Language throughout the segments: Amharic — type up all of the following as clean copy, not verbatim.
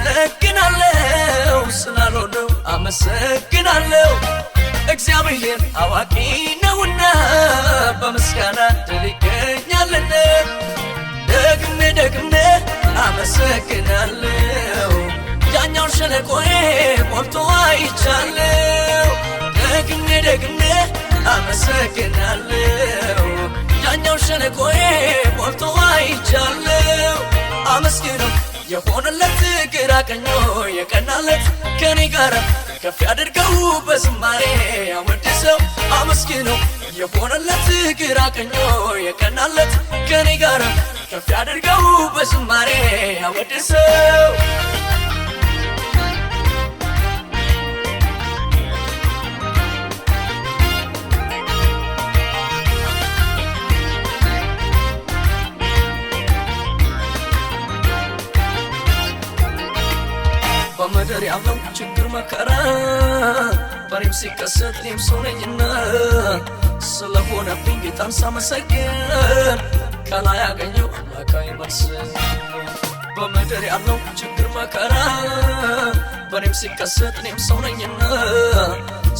አመሰግናለሁ ስላልሆነው አመሰግናለሁ እግዚአብሔር አዋቂ ነውና በምስጋና ድል ይገኛልና ደግሜ አመሰግናለሁ ያኛው ሸለቆዬ ሞልቶ አይቻለሁ ደግሜ አመሰግናለሁ ያኛው ሸለቆዬ ሞልቶ አይቻለሁ አመስግኑ የሆነለት ግራ ቀኙ የቀናለት ከኔ ጋር ከፍ ያድርገው በዝማሬ ያወድሰው አመስግኑ የሆነለት ግራ ቀኙ የቀናለት ከኔ ጋር ከፍ ያድርገው በዝማሬ ያወድሰው በመደር ያለው ችግር መከራ በኔም ሲከሰት እኔም ሰው ነኝና ስለሆነብኝ ጌታን ሳመሰግን ከላይ ያገኘው አምላካዊ መልስ በመደር ያለው ችግር መከራ በኔም ሲከሰት እኔም ሰው ነኝና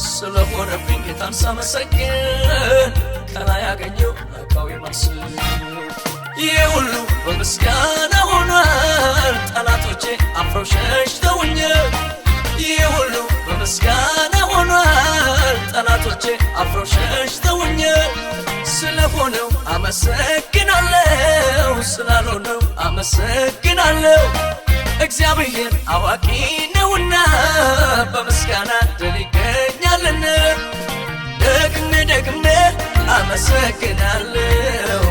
ስለሆነብኝ ጌታን ሳመሰግን ከላይ ያገኘው አምላካዊ መልስ ይህ ሁሉ በምስጋና ሆኗል ጠላቶቼ አፍረው ሸሽተውኛል ይህ ሁሉ በምስጋና ሆኗል ጠላቶቼ አፍረው ሸሽተውኛል ስለሆነው አመሰግናለሁ ስላልሆነው አመሰግናለሁ እግዚአብሔር አዋቂ ነውና በምስጋና ድል ይገኛልና ደግሜ አመሰግናለሁ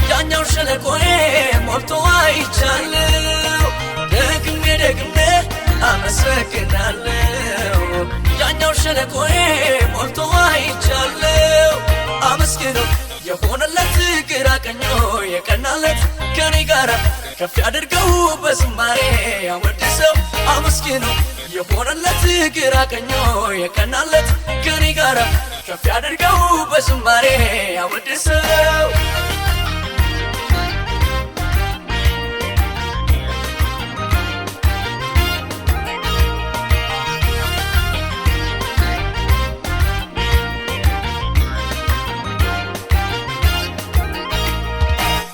ያኛው ሸለቆዬ ሞልቶ አይቻለሁ ደግሜ አመሰግናለሁ ያኛው ሸለቆዬ ሞልቶ አይቻለሁ አመስግኑ የሆነለት ግራ ቀኙ የቀናለት ከኔ ጋር ከፍ ያድርገው በዝማሬ ያወድሰው አመስግኑ የሆነለት ግራ ቀኙ የቀናለት ከኔ ጋር ከፍ ያድርገው በዝማሬ ያወድሰው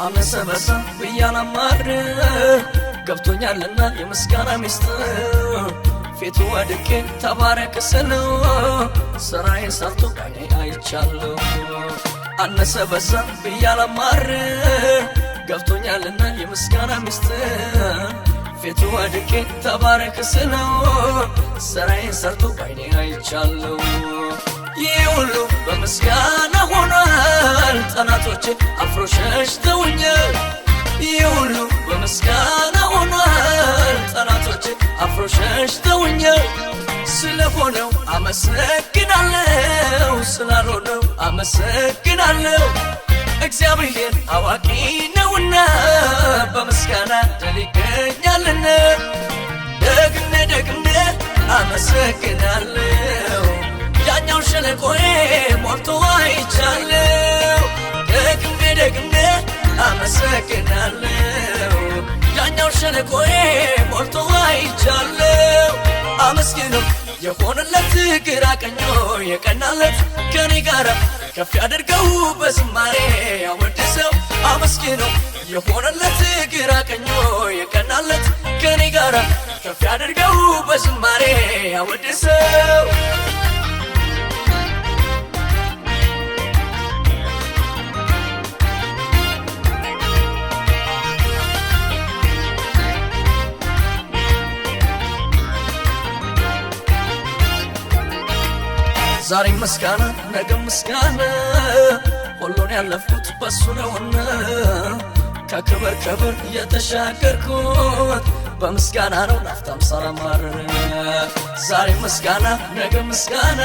አመሰበሰ ብያላማር ገብቶኛልና የምስጋና ሚስጥር ፊቱ ወድቄ ተባረክ ስለው ስራዬን ሰርቶ ቀኔ አይቻለሁ አነሰበሰ ብያላማር ገብቶኛልና የምስጋና ሚስጥር ፊቱ ወድቄ ተባረክ ስለው ስራዬን ሰርቶ ቀኔ አይቻለሁ ይህ ሁሉ በምስጋና ሆኗል ጠላቶቼ አፍረው ሸሽተውኛል ይህ ሁሉ በምስጋና ሆኗል ጠላቶቼ አፍረው ሸሽተውኛል ስለሆነው አመሰግናለሁ ስላልሆነው አመሰግናለሁ እግዚአብሔር አዋቂ ነውና በምስጋና ድል ይገኛልና ደግሜ አመሰግናለሁ ያኛው ሸለቆዬ ሞልቶ አይቻለሁ ደግሜ አመሰግናለሁ ያኛው ሸለቆዬ ሞልቶ አይቻለሁ አመስግኑ የሆነለት ግራ ቀኙ የቀናለት ከኔ ጋር ከፍ ያድርገው በዝማሬ ያወድሰው አመስግኑ የሆነለት ግራ ቀኙ የቀናለት ከኔ ጋር ከፍ ያድርገው በዝማሬ ያወድሰው ዛሬ ምስጋና ነገ ምስጋና ሁሉን ያለፍኩት በሱ ነውና ከክብር ክብር የተሻገርኩት በምስጋና ነው ላፍታም ሳላማር ዛሬ ምስጋና ነገ ምስጋና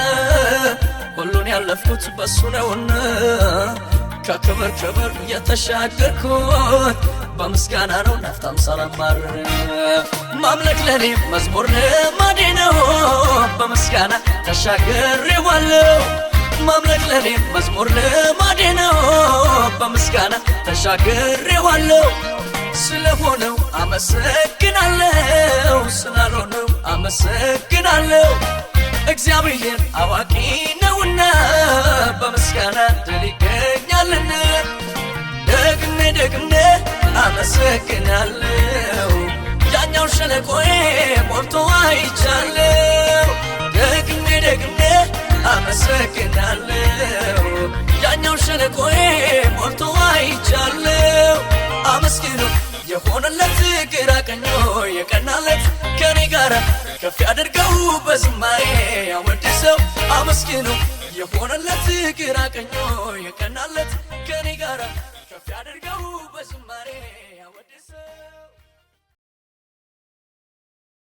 ሁሉን ያለፍኩት በሱ ነውና ከክብር ክብር የተሻገርኩት በምስጋና ነው ላፍታም ሳላማር ማምለክ ለኔ መዝሙር ልማዴ ነው በምስጋና ተሻግሬዋለሁ ማምለክ ለኔ መዝሙር ልማዴ ነው በምስጋና ተሻግሬዋለሁ ስለሆነው አመሰግናለሁ ስላል አመሰግናለሁ እግዚአብሔር አዋቂ ነውና በምስጋና ድል ይገኛልና ደግሜ ደግሜ አመሰግናለሁ ያኛው ሸለቆዬ ሞልቶ አይቻለሁ ደግሜ ደግሜ አመሰግናለሁ ያኛው ሸለቆዬ ሞልቶ አይቻለሁ አመስግኑ የሆነለት ግራ ቀኙ የቀናለት ከኔ ጋር ከፍ ያድርገው በዝማሬ ያወድሰው አመስግኑ የሆነለት ግራ ቀኙ የቀናለት ከኔ ጋር ከፍ ያድርገው በዝማሬ ያወድሰው